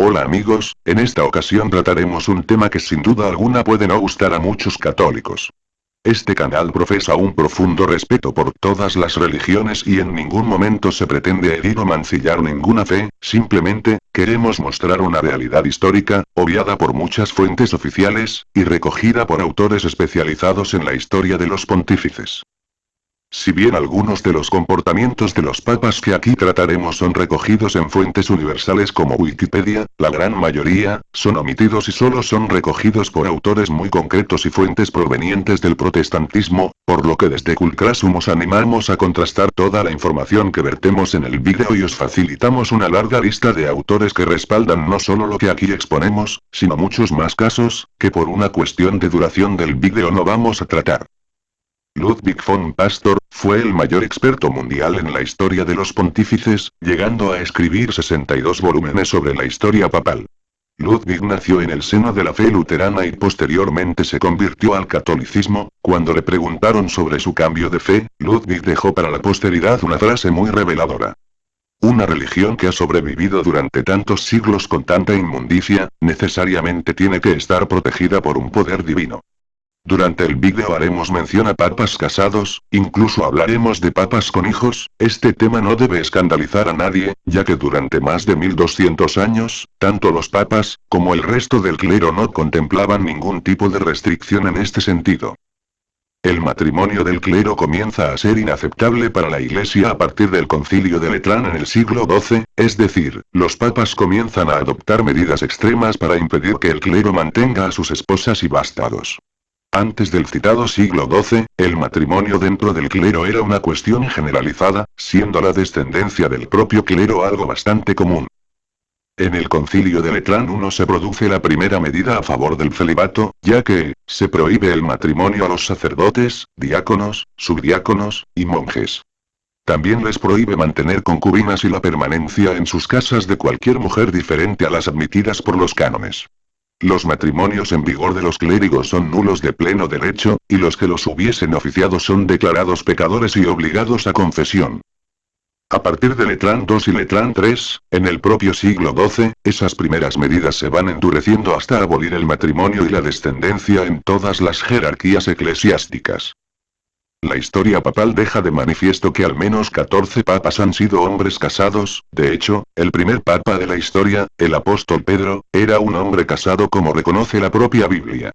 Hola amigos, en esta ocasión trataremos un tema que sin duda alguna puede no gustar a muchos católicos. Este canal profesa un profundo respeto por todas las religiones y en ningún momento se pretende herir o mancillar ninguna fe, simplemente, queremos mostrar una realidad histórica, obviada por muchas fuentes oficiales, y recogida por autores especializados en la historia de los pontífices. Si bien algunos de los comportamientos de los papas que aquí trataremos son recogidos en fuentes universales como Wikipedia, la gran mayoría, son omitidos y solo son recogidos por autores muy concretos y fuentes provenientes del protestantismo, por lo que desde Culcrasum os animamos a contrastar toda la información que vertemos en el vídeo y os facilitamos una larga lista de autores que respaldan no solo lo que aquí exponemos, sino muchos más casos, que por una cuestión de duración del vídeo no vamos a tratar. Ludwig von Pastor, fue el mayor experto mundial en la historia de los pontífices, llegando a escribir 62 volúmenes sobre la historia papal. Ludwig nació en el seno de la fe luterana y posteriormente se convirtió al catolicismo. Cuando le preguntaron sobre su cambio de fe, Ludwig dejó para la posteridad una frase muy reveladora. Una religión que ha sobrevivido durante tantos siglos con tanta inmundicia, necesariamente tiene que estar protegida por un poder divino. Durante el vídeo haremos mención a papas casados, incluso hablaremos de papas con hijos. Este tema no debe escandalizar a nadie, ya que durante más de 1200 años, tanto los papas, como el resto del clero no contemplaban ningún tipo de restricción en este sentido. El matrimonio del clero comienza a ser inaceptable para la Iglesia a partir del Concilio de Letrán en el siglo XII, es decir, los papas comienzan a adoptar medidas extremas para impedir que el clero mantenga a sus esposas y vástagos. Antes del citado siglo XII, el matrimonio dentro del clero era una cuestión generalizada, siendo la descendencia del propio clero algo bastante común. En el Concilio de Letrán I se produce la primera medida a favor del celibato, ya que, se prohíbe el matrimonio a los sacerdotes, diáconos, subdiáconos, y monjes. También les prohíbe mantener concubinas y la permanencia en sus casas de cualquier mujer diferente a las admitidas por los cánones. Los matrimonios en vigor de los clérigos son nulos de pleno derecho, y los que los hubiesen oficiado son declarados pecadores y obligados a confesión. A partir de Letrán II y Letrán III, en el propio siglo XII, esas primeras medidas se van endureciendo hasta abolir el matrimonio y la descendencia en todas las jerarquías eclesiásticas. La historia papal deja de manifiesto que al menos 14 papas han sido hombres casados. De hecho, el primer papa de la historia, el apóstol Pedro, era un hombre casado como reconoce la propia Biblia.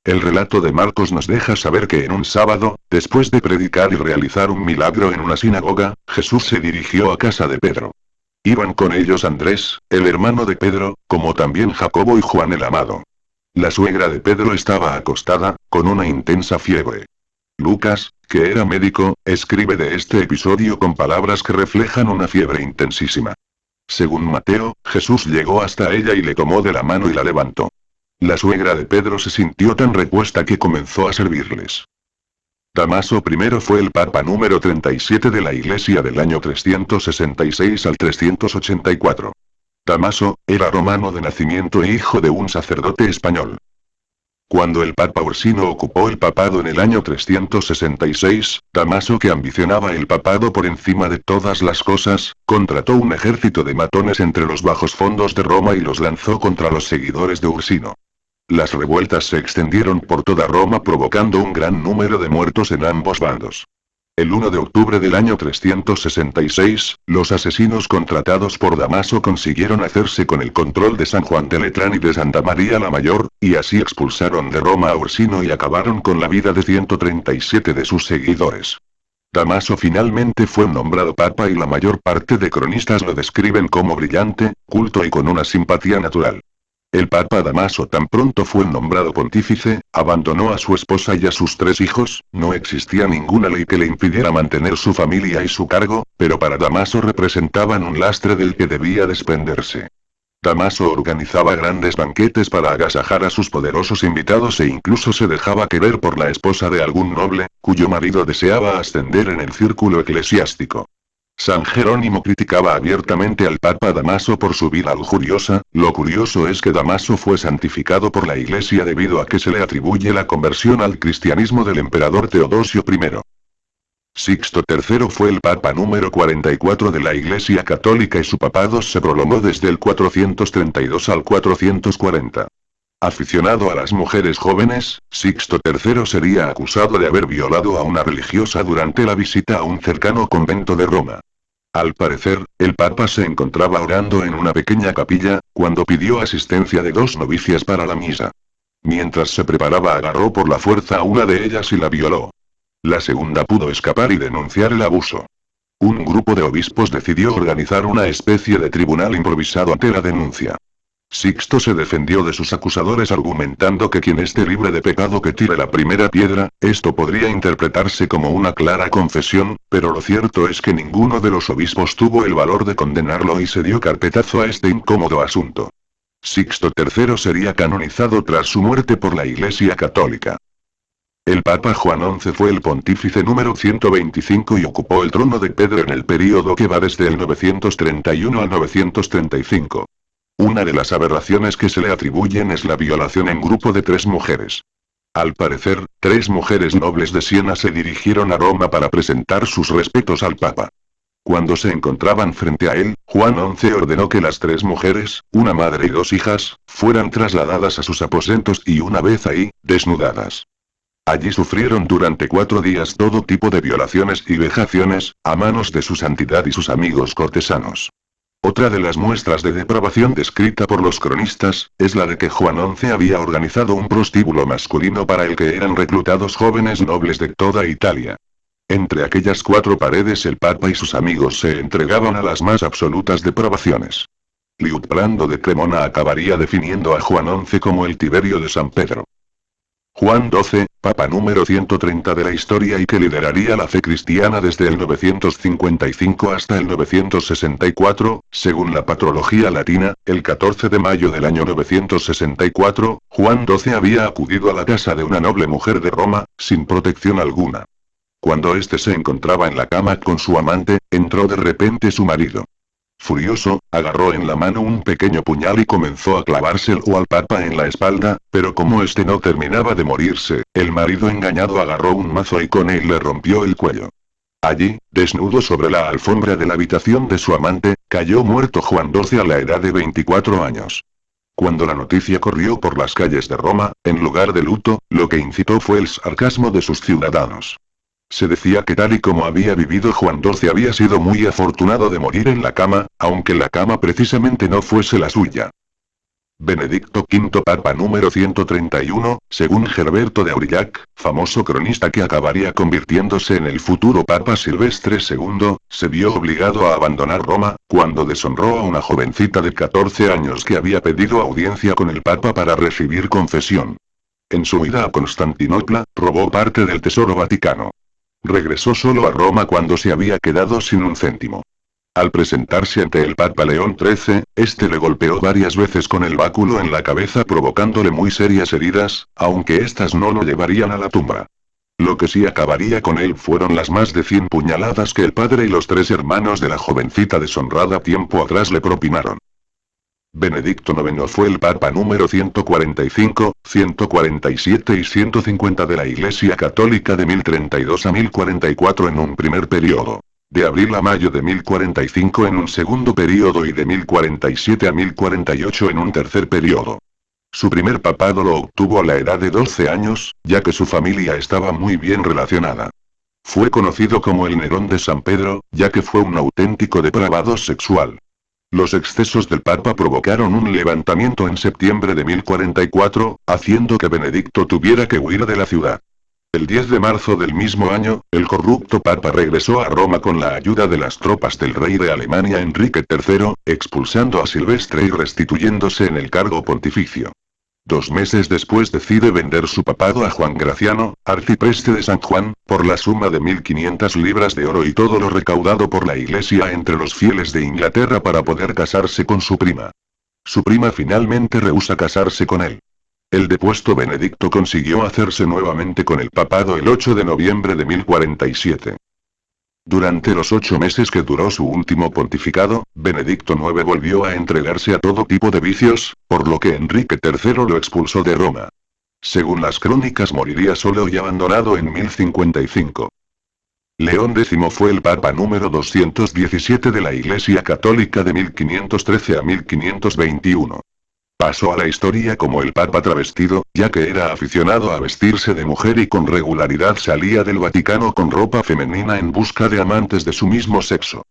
El relato de Marcos nos deja saber que en un sábado, después de predicar y realizar un milagro en una sinagoga, Jesús se dirigió a casa de Pedro. Iban con ellos Andrés, el hermano de Pedro, como también Jacobo y Juan el amado. La suegra de Pedro estaba acostada, con una intensa fiebre. Lucas, que era médico, escribe de este episodio con palabras que reflejan una fiebre intensísima. Según Mateo, Jesús llegó hasta ella y le tomó de la mano y la levantó. La suegra de Pedro se sintió tan repuesta que comenzó a servirles. Damaso I fue el papa número 37 de la Iglesia del año 366 al 384. Damaso, era romano de nacimiento e hijo de un sacerdote español. Cuando el Papa Ursino ocupó el papado en el año 366, Damaso, que ambicionaba el papado por encima de todas las cosas, contrató un ejército de matones entre los bajos fondos de Roma y los lanzó contra los seguidores de Ursino. Las revueltas se extendieron por toda Roma provocando un gran número de muertos en ambos bandos. El 1 de octubre del año 366, los asesinos contratados por Damaso consiguieron hacerse con el control de San Juan de Letrán y de Santa María la Mayor, y así expulsaron de Roma a Ursino y acabaron con la vida de 137 de sus seguidores. Damaso finalmente fue nombrado papa y la mayor parte de cronistas lo describen como brillante, culto y con una simpatía natural. El papa Damaso tan pronto fue nombrado pontífice, abandonó a su esposa y a sus 3 hijos. No existía ninguna ley que le impidiera mantener su familia y su cargo, pero para Damaso representaban un lastre del que debía desprenderse. Damaso organizaba grandes banquetes para agasajar a sus poderosos invitados e incluso se dejaba querer por la esposa de algún noble, cuyo marido deseaba ascender en el círculo eclesiástico. San Jerónimo criticaba abiertamente al Papa Damaso por su vida lujuriosa. Lo curioso es que Damaso fue santificado por la Iglesia debido a que se le atribuye la conversión al cristianismo del emperador Teodosio I. Sixto III fue el papa número 44 de la Iglesia Católica y su papado se prolongó desde el 432 al 440. Aficionado a las mujeres jóvenes, Sixto III sería acusado de haber violado a una religiosa durante la visita a un cercano convento de Roma. Al parecer, el papa se encontraba orando en una pequeña capilla, cuando pidió asistencia de dos novicias para la misa. Mientras se preparaba agarró por la fuerza a una de ellas y la violó. La segunda pudo escapar y denunciar el abuso. Un grupo de obispos decidió organizar una especie de tribunal improvisado ante la denuncia. Sixto se defendió de sus acusadores argumentando que quien esté libre de pecado que tire la primera piedra. Esto podría interpretarse como una clara confesión, pero lo cierto es que ninguno de los obispos tuvo el valor de condenarlo y se dio carpetazo a este incómodo asunto. Sixto III sería canonizado tras su muerte por la Iglesia Católica. El Papa Juan XI fue el pontífice número 125 y ocupó el trono de Pedro en el período que va desde el 931 al 935. Una de las aberraciones que se le atribuyen es la violación en grupo de 3 mujeres. Al parecer, 3 mujeres nobles de Siena se dirigieron a Roma para presentar sus respetos al Papa. Cuando se encontraban frente a él, Juan XI ordenó que las 3 mujeres, una madre y 2 hijas, fueran trasladadas a sus aposentos y una vez ahí, desnudadas. Allí sufrieron durante 4 días todo tipo de violaciones y vejaciones, a manos de su santidad y sus amigos cortesanos. Otra de las muestras de depravación descrita por los cronistas, es la de que Juan XI había organizado un prostíbulo masculino para el que eran reclutados jóvenes nobles de toda Italia. Entre aquellas 4 paredes el Papa y sus amigos se entregaban a las más absolutas depravaciones. Liutprando de Cremona acabaría definiendo a Juan XI como el Tiberio de San Pedro. Juan XII, Papa número 130 de la historia y que lideraría la fe cristiana desde el 955 hasta el 964, según la patrología latina, el 14 de mayo del año 964, Juan XII había acudido a la casa de una noble mujer de Roma, sin protección alguna. Cuando éste se encontraba en la cama con su amante, entró de repente su marido. Furioso, agarró en la mano un pequeño puñal y comenzó a clavárselo al Papa en la espalda, pero como este no terminaba de morirse, el marido engañado agarró un mazo y con él le rompió el cuello. Allí, desnudo sobre la alfombra de la habitación de su amante, cayó muerto Juan XII a la edad de 24 años. Cuando la noticia corrió por las calles de Roma, en lugar de luto, lo que incitó fue el sarcasmo de sus ciudadanos. Se decía que tal y como había vivido Juan XII había sido muy afortunado de morir en la cama, aunque la cama precisamente no fuese la suya. Benedicto V Papa número 131, según Gerberto de Aurillac, famoso cronista que acabaría convirtiéndose en el futuro Papa Silvestre II, se vio obligado a abandonar Roma, cuando deshonró a una jovencita de 14 años que había pedido audiencia con el Papa para recibir confesión. En su huida a Constantinopla, robó parte del tesoro vaticano. Regresó solo a Roma cuando se había quedado sin un céntimo. Al presentarse ante el Papa León XIII, este le golpeó varias veces con el báculo en la cabeza provocándole muy serias heridas, aunque estas no lo llevarían a la tumba. Lo que sí acabaría con él fueron las más de 100 puñaladas que el padre y los 3 hermanos de la jovencita deshonrada tiempo atrás le propinaron. Benedicto IX fue el Papa número 145, 147 y 150 de la Iglesia Católica de 1032 a 1044 en un primer periodo. De abril a mayo de 1045 en un segundo periodo y de 1047 a 1048 en un tercer periodo. Su primer papado lo obtuvo a la edad de 12 años, ya que su familia estaba muy bien relacionada. Fue conocido como el Nerón de San Pedro, ya que fue un auténtico depravado sexual. Los excesos del Papa provocaron un levantamiento en septiembre de 1044, haciendo que Benedicto tuviera que huir de la ciudad. El 10 de marzo del mismo año, el corrupto Papa regresó a Roma con la ayuda de las tropas del rey de Alemania Enrique III, expulsando a Silvestre y restituyéndose en el cargo pontificio. 2 meses después decide vender su papado a Juan Graciano, arcipreste de San Juan, por la suma de 1500 libras de oro y todo lo recaudado por la iglesia entre los fieles de Inglaterra para poder casarse con su prima. Su prima finalmente rehúsa casarse con él. El depuesto Benedicto consiguió hacerse nuevamente con el papado el 8 de noviembre de 1047. Durante los 8 meses que duró su último pontificado, Benedicto IX volvió a entregarse a todo tipo de vicios, por lo que Enrique III lo expulsó de Roma. Según las crónicas moriría solo y abandonado en 1055. León X fue el papa número 217 de la Iglesia Católica de 1513 a 1521. Pasó a la historia como el papa travestido, ya que era aficionado a vestirse de mujer y con regularidad salía del Vaticano con ropa femenina en busca de amantes de su mismo sexo.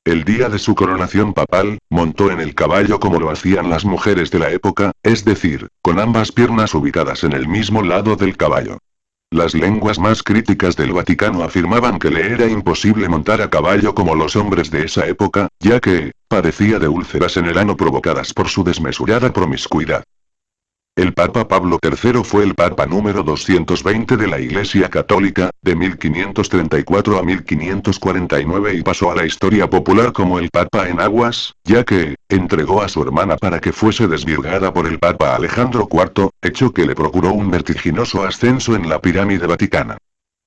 El día de su coronación papal, montó en el caballo como lo hacían las mujeres de la época, es decir, con ambas piernas ubicadas en el mismo lado del caballo. Las lenguas más críticas del Vaticano afirmaban que le era imposible montar a caballo como los hombres de esa época, ya que, padecía de úlceras en el ano provocadas por su desmesurada promiscuidad. El Papa Pablo III fue el Papa número 220 de la Iglesia Católica, de 1534 a 1549 y pasó a la historia popular como el Papa en aguas, ya que, entregó a su hermana para que fuese desvirgada por el Papa Alejandro IV, hecho que le procuró un vertiginoso ascenso en la pirámide vaticana.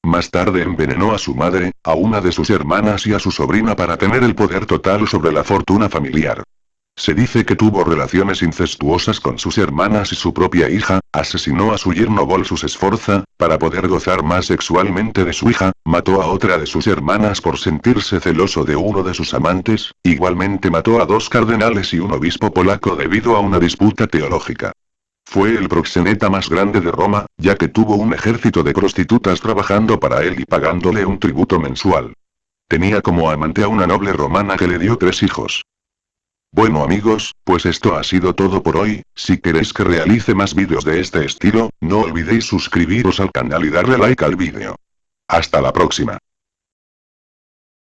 Más tarde envenenó a su madre, a una de sus hermanas y a su sobrina para tener el poder total sobre la fortuna familiar. Se dice que tuvo relaciones incestuosas con sus hermanas y su propia hija, asesinó a su yerno Bolsus Sforza, para poder gozar más sexualmente de su hija, mató a otra de sus hermanas por sentirse celoso de uno de sus amantes, igualmente mató a 2 cardenales y un obispo polaco debido a una disputa teológica. Fue el proxeneta más grande de Roma, ya que tuvo un ejército de prostitutas trabajando para él y pagándole un tributo mensual. Tenía como amante a una noble romana que le dio 3 hijos. Bueno amigos, pues esto ha sido todo por hoy. Si queréis que realice más vídeos de este estilo, no olvidéis suscribiros al canal y darle like al vídeo. Hasta la próxima.